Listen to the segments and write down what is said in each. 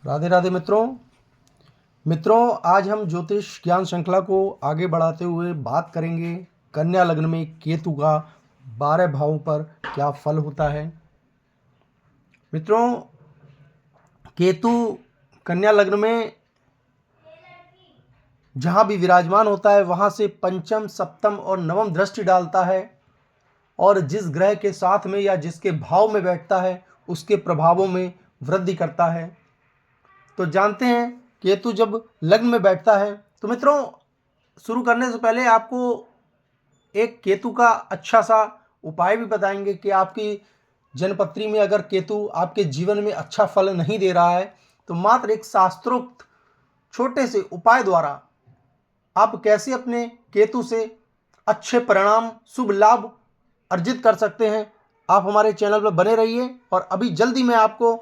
राधे राधे मित्रों आज हम ज्योतिष ज्ञान श्रृंखला को आगे बढ़ाते हुए बात करेंगे कन्या लग्न में केतु का 12 भावों पर क्या फल होता है। मित्रों, केतु कन्या लग्न में जहाँ भी विराजमान होता है वहाँ से पंचम, सप्तम और नवम दृष्टि डालता है और जिस ग्रह के साथ में या जिसके भाव में बैठता है उसके प्रभावों में वृद्धि करता है। तो जानते हैं केतु जब लग्न में बैठता है तो मित्रों, शुरू करने से पहले आपको एक केतु का अच्छा सा उपाय भी बताएंगे कि आपकी जन्मपत्री में अगर केतु आपके जीवन में अच्छा फल नहीं दे रहा है तो मात्र एक शास्त्रोक्त छोटे से उपाय द्वारा आप कैसे अपने केतु से अच्छे परिणाम, शुभ लाभ अर्जित कर सकते हैं। आप हमारे चैनल पर बने रहिए और अभी जल्दी मैं आपको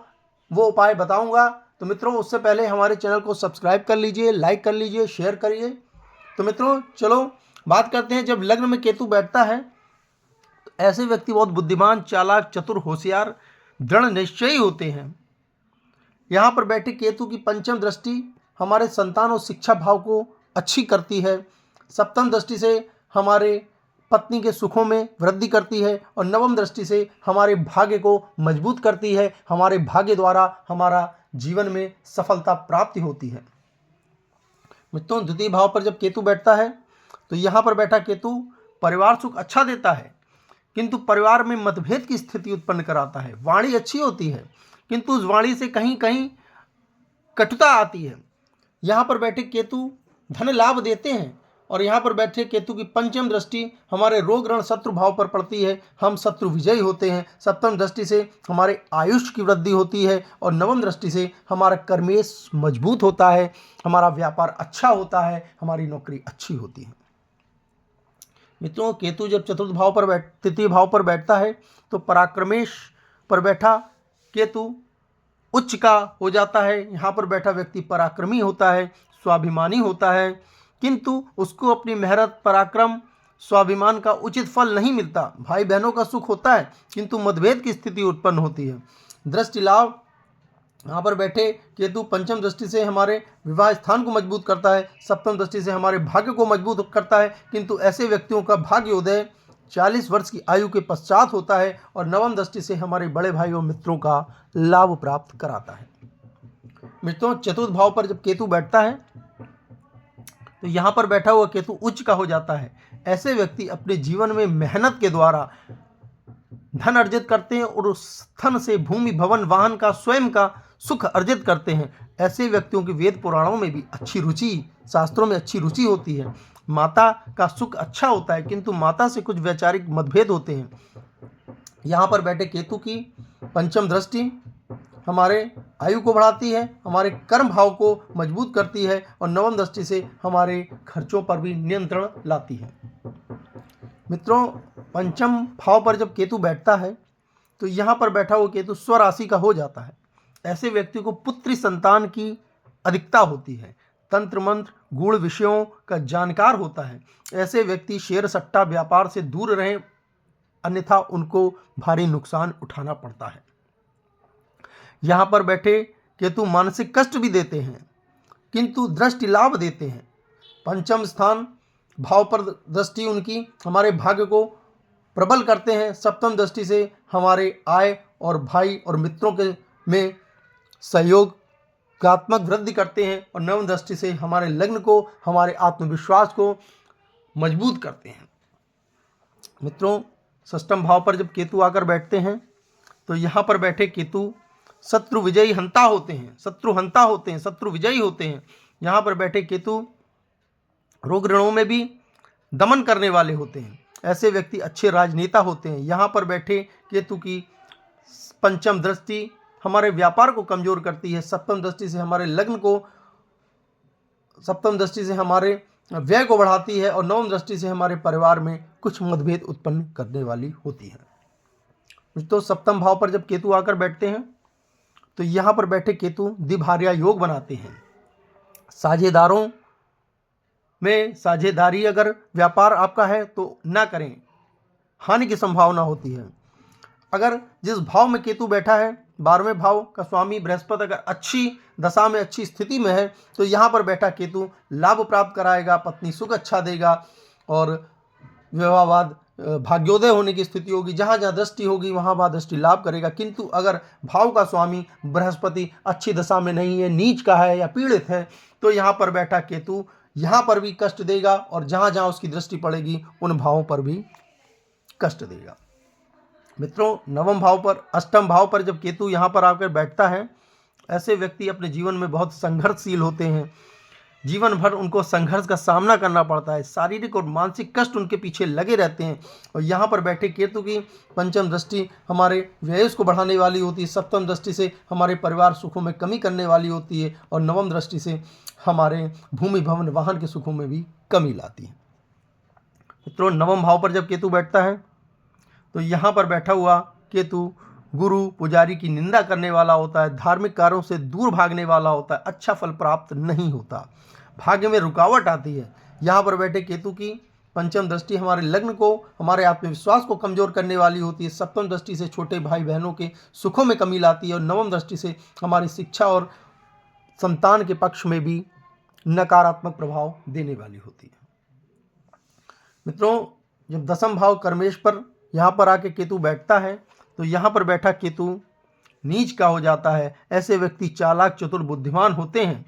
वो उपाय बताऊंगा। तो मित्रों, उससे पहले हमारे चैनल को सब्सक्राइब कर लीजिए, लाइक कर लीजिए, शेयर करिए। तो मित्रों चलो बात करते हैं। जब लग्न में केतु बैठता है तो ऐसे व्यक्ति बहुत बुद्धिमान, चालाक, चतुर, होशियार, दृढ़ निश्चयी होते हैं। यहाँ पर बैठे केतु की पंचम दृष्टि हमारे संतान और शिक्षा भाव को अच्छी करती है। सप्तम दृष्टि से हमारे पत्नी के सुखों में वृद्धि करती है और नवम दृष्टि से हमारे भाग्य को मजबूत करती है। हमारे भाग्य द्वारा हमारा जीवन में सफलता प्राप्ति होती है। मित्रों, द्वितीय भाव पर जब केतु बैठता है तो यहाँ पर बैठा केतु परिवार सुख अच्छा देता है किंतु परिवार में मतभेद की स्थिति उत्पन्न कराता है। वाणी अच्छी होती है किंतु उस वाणी से कहीं कहीं कटुता आती है। यहाँ पर बैठे केतु धन लाभ देते हैं और यहाँ पर बैठे केतु की पंचम दृष्टि हमारे रोग ऋण शत्रु भाव पर पड़ती है। हम शत्रु विजयी होते हैं। सप्तम दृष्टि से हमारे आयुष की वृद्धि होती है और नवम दृष्टि से हमारा कर्मेश मजबूत होता है, हमारा व्यापार अच्छा होता है, हमारी नौकरी अच्छी होती है। मित्रों, केतु जब चतुर्थ भाव पर तृतीय भाव पर बैठता है तो पराक्रमेश पर बैठा केतु उच्च का हो जाता है। यहाँ पर बैठा व्यक्ति पराक्रमी होता है, स्वाभिमानी होता है, किंतु उसको अपनी मेहनत, पराक्रम, स्वाभिमान का उचित फल नहीं मिलता। भाई बहनों का सुख होता है किंतु मतभेद की स्थिति उत्पन्न होती है। दृष्टि लाभ, यहाँ पर बैठे केतु पंचम दृष्टि से हमारे विवाह स्थान को मजबूत करता है, सप्तम दृष्टि से हमारे भाग्य को मजबूत करता है, किंतु ऐसे व्यक्तियों का भाग्योदय 40 वर्ष की आयु के पश्चात होता है और नवम दृष्टि से हमारे बड़े भाइयों मित्रों का लाभ प्राप्त कराता है। मित्रों, चतुर्थ भाव पर जब केतु बैठता है तो यहाँ पर बैठा हुआ केतु उच्च का हो जाता है। ऐसे व्यक्ति अपने जीवन में मेहनत के द्वारा धन अर्जित करते हैं और उस धन से भूमि, भवन, वाहन का, स्वयं का सुख अर्जित करते हैं। ऐसे व्यक्तियों की वेद पुराणों में भी अच्छी रुचि, शास्त्रों में अच्छी रुचि होती है। माता का सुख अच्छा होता है किंतु माता से कुछ वैचारिक मतभेद होते हैं। यहाँ पर बैठे केतु की पंचम दृष्टि हमारे आयु को बढ़ाती है, हमारे कर्म भाव को मजबूत करती है और नवम दृष्टि से हमारे खर्चों पर भी नियंत्रण लाती है। मित्रों, पंचम भाव पर जब केतु बैठता है तो यहाँ पर बैठा हुआ केतु स्वराशि का हो जाता है। ऐसे व्यक्ति को पुत्री संतान की अधिकता होती है, तंत्र मंत्र गूढ़ विषयों का जानकार होता है। ऐसे व्यक्ति शेयर सट्टा व्यापार से दूर रहें, अन्यथा उनको भारी नुकसान उठाना पड़ता है। यहाँ पर बैठे केतु मानसिक कष्ट भी देते हैं किंतु दृष्टि लाभ देते हैं। पंचम स्थान भाव पर दृष्टि उनकी हमारे भाग्य को प्रबल करते हैं। सप्तम दृष्टि से हमारे आय और भाई और मित्रों के में सहयोगात्मक वृद्धि करते हैं और नवम दृष्टि से हमारे लग्न को, हमारे आत्मविश्वास को मजबूत करते हैं। मित्रों, षष्ठम भाव पर जब केतु आकर बैठते हैं तो यहाँ पर बैठे केतु शत्रु विजयी हंता होते हैं, शत्रु हंता होते हैं, शत्रु विजयी होते हैं। यहाँ पर बैठे केतु रोग ऋणों में भी दमन करने वाले होते हैं। ऐसे व्यक्ति अच्छे राजनेता होते हैं। यहाँ पर बैठे केतु की पंचम दृष्टि हमारे व्यापार को कमजोर करती है। सप्तम दृष्टि से हमारे लग्न को, सप्तम दृष्टि से हमारे व्यय को बढ़ाती है और नवम दृष्टि से हमारे परिवार में कुछ मतभेद उत्पन्न करने वाली होती है। तो सप्तम भाव पर जब केतु आकर बैठते हैं तो यहाँ पर बैठे केतु द्विभार्या योग बनाते हैं। साझेदारों में साझेदारी अगर व्यापार आपका है तो ना करें, हानि की संभावना होती है। अगर जिस भाव में केतु बैठा है 12वें भाव का स्वामी बृहस्पति अगर अच्छी दशा में, अच्छी स्थिति में है तो यहाँ पर बैठा केतु लाभ प्राप्त कराएगा, पत्नी सुख अच्छा देगा और विवाहवाद भाग्योदय होने की स्थिति होगी। जहाँ जहाँ दृष्टि होगी वहाँ वहाँ दृष्टि लाभ करेगा। किंतु अगर भाव का स्वामी बृहस्पति अच्छी दशा में नहीं है, नीच का है या पीड़ित है, तो यहाँ पर बैठा केतु यहाँ पर भी कष्ट देगा और जहाँ जहाँ उसकी दृष्टि पड़ेगी उन भावों पर भी कष्ट देगा। मित्रों, नवम भाव पर, अष्टम भाव पर जब केतु यहाँ पर आकर बैठता है, ऐसे व्यक्ति अपने जीवन में बहुत संघर्षशील होते हैं। जीवन भर उनको संघर्ष का सामना करना पड़ता है, शारीरिक और मानसिक कष्ट उनके पीछे लगे रहते हैं। और यहाँ पर बैठे केतु की पंचम दृष्टि हमारे व्यय को बढ़ाने वाली होती है, सप्तम दृष्टि से हमारे परिवार सुखों में कमी करने वाली होती है और नवम दृष्टि से हमारे भूमि भवन वाहन के सुखों में भी कमी लाती है। मित्रों, नवम भाव पर जब केतु बैठता है तो यहाँ पर बैठा हुआ केतु गुरु पुजारी की निंदा करने वाला होता है, धार्मिक कार्यों से दूर भागने वाला होता है, अच्छा फल प्राप्त नहीं होता, भाग्य में रुकावट आती है। यहाँ पर बैठे केतु की पंचम दृष्टि हमारे लग्न को, हमारे आत्मविश्वास को कमजोर करने वाली होती है, सप्तम दृष्टि से छोटे भाई बहनों के सुखों में कमी लाती है और नवम दृष्टि से हमारी शिक्षा और संतान के पक्ष में भी नकारात्मक प्रभाव देने वाली होती है। मित्रों, जब दसम भाव कर्मेश पर यहाँ पर आके केतु बैठता है तो यहाँ पर बैठा केतु नीच का हो जाता है। ऐसे व्यक्ति चालाक, चतुर, बुद्धिमान होते हैं।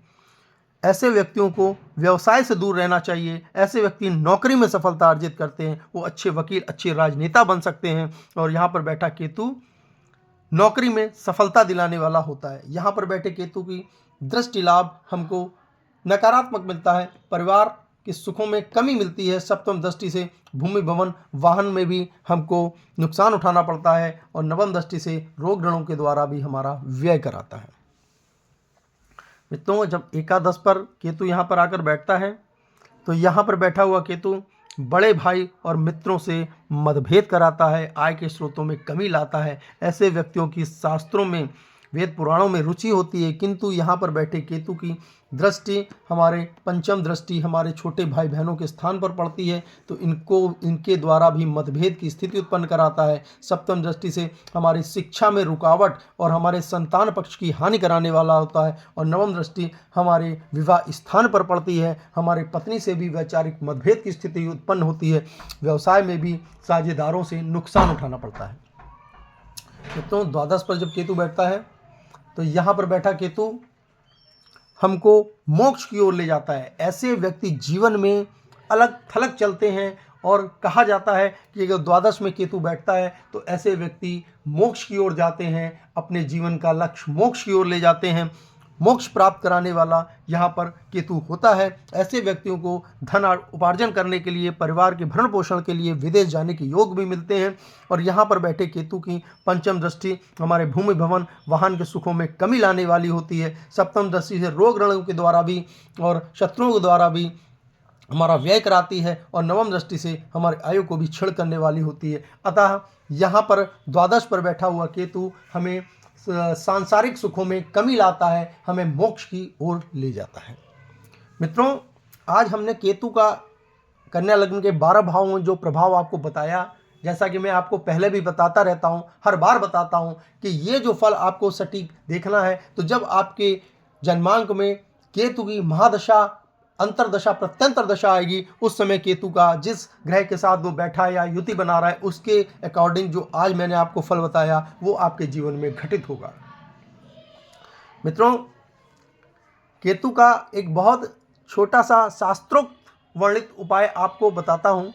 ऐसे व्यक्तियों को व्यवसाय से दूर रहना चाहिए। ऐसे व्यक्ति नौकरी में सफलता अर्जित करते हैं, वो अच्छे वकील, अच्छे राजनेता बन सकते हैं। और यहाँ पर बैठा केतु नौकरी में सफलता दिलाने वाला होता है। यहाँ पर बैठे केतु की दृष्टि लाभ हमको नकारात्मक मिलता है, परिवार के सुखों में कमी मिलती है। सप्तम दृष्टि से भूमि भवन वाहन में भी हमको नुकसान उठाना पड़ता है और नवम दृष्टि से रोग ऋणों के द्वारा भी हमारा व्यय कराता है। मित्रों, जब एकादश पर केतु यहाँ पर आकर बैठता है तो यहाँ पर बैठा हुआ केतु बड़े भाई और मित्रों से मतभेद कराता है, आय के स्रोतों में कमी लाता है। ऐसे व्यक्तियों की शास्त्रों में, वेद पुराणों में रुचि होती है, किंतु यहाँ पर बैठे केतु की दृष्टि हमारे पंचम दृष्टि हमारे छोटे भाई बहनों के स्थान पर पड़ती है तो इनके द्वारा भी मतभेद की स्थिति उत्पन्न कराता है। सप्तम दृष्टि से हमारी शिक्षा में रुकावट और हमारे संतान पक्ष की हानि कराने वाला होता है और नवम दृष्टि हमारे विवाह स्थान पर पड़ती है, हमारे पत्नी से भी वैचारिक मतभेद की स्थिति उत्पन्न होती है, व्यवसाय में भी साझेदारों से नुकसान उठाना पड़ता है। तो द्वादश पर जब केतु बैठता है तो यहाँ पर बैठा केतु हमको मोक्ष की ओर ले जाता है। ऐसे व्यक्ति जीवन में अलग थलग चलते हैं और कहा जाता है कि अगर द्वादश में केतु बैठता है तो ऐसे व्यक्ति मोक्ष की ओर जाते हैं, अपने जीवन का लक्ष्य मोक्ष की ओर ले जाते हैं। मोक्ष प्राप्त कराने वाला यहाँ पर केतु होता है। ऐसे व्यक्तियों को धन उपार्जन करने के लिए, परिवार के भरण पोषण के लिए विदेश जाने के योग भी मिलते हैं। और यहाँ पर बैठे केतु की पंचम दृष्टि हमारे भूमि भवन वाहन के सुखों में कमी लाने वाली होती है। सप्तम दृष्टि से रोग ऋणों के द्वारा भी और शत्रुओं के द्वारा भी हमारा व्यय कराती है और नवम दृष्टि से हमारे आयु को भी क्षीण करने वाली होती है। अतः यहाँ पर द्वादश पर बैठा हुआ केतु हमें सांसारिक सुखों में कमी लाता है, हमें मोक्ष की ओर ले जाता है। मित्रों, आज हमने केतु का कन्या लग्न के 12 भावों में जो प्रभाव आपको बताया, जैसा कि मैं आपको पहले भी बताता रहता हूं, हर बार बताता हूं कि ये जो फल आपको सटीक देखना है तो जब आपके जन्मांक में केतु की महादशा, अंतरदशा, प्रत्यंतर दशा आएगी, उस समय केतु का जिस ग्रह के साथ वो बैठा है या युति बना रहा है उसके अकॉर्डिंग जो आज मैंने आपको फल बताया वो आपके जीवन में घटित होगा। मित्रों, केतु का एक बहुत छोटा सा शास्त्रोक्त वर्णित उपाय आपको बताता हूं,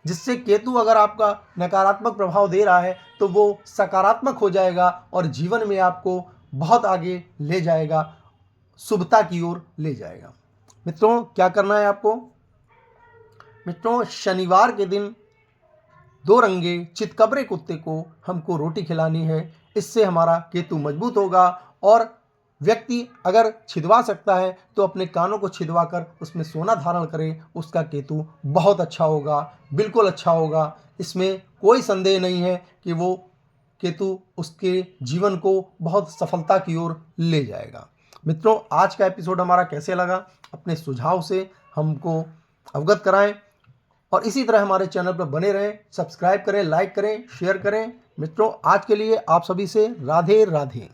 जिससे केतु अगर आपका नकारात्मक प्रभाव दे रहा है तो वो सकारात्मक हो जाएगा और जीवन में आपको बहुत आगे ले जाएगा, शुभता की ओर ले जाएगा। मित्रों, क्या करना है आपको? मित्रों, शनिवार के दिन 2 रंगे चितकबरे कुत्ते को हमको रोटी खिलानी है। इससे हमारा केतु मजबूत होगा और व्यक्ति अगर छिदवा सकता है तो अपने कानों को छिदवा कर उसमें सोना धारण करे, उसका केतु बहुत अच्छा होगा, बिल्कुल अच्छा होगा। इसमें कोई संदेह नहीं है कि वो केतु उसके जीवन को बहुत सफलता की ओर ले जाएगा। मित्रों, आज का एपिसोड हमारा कैसे लगा? अपने सुझाव से हमको अवगत कराएं और इसी तरह हमारे चैनल पर बने रहें। सब्सक्राइब करें, लाइक करें, शेयर करें। मित्रों, आज के लिए आप सभी से राधे राधे।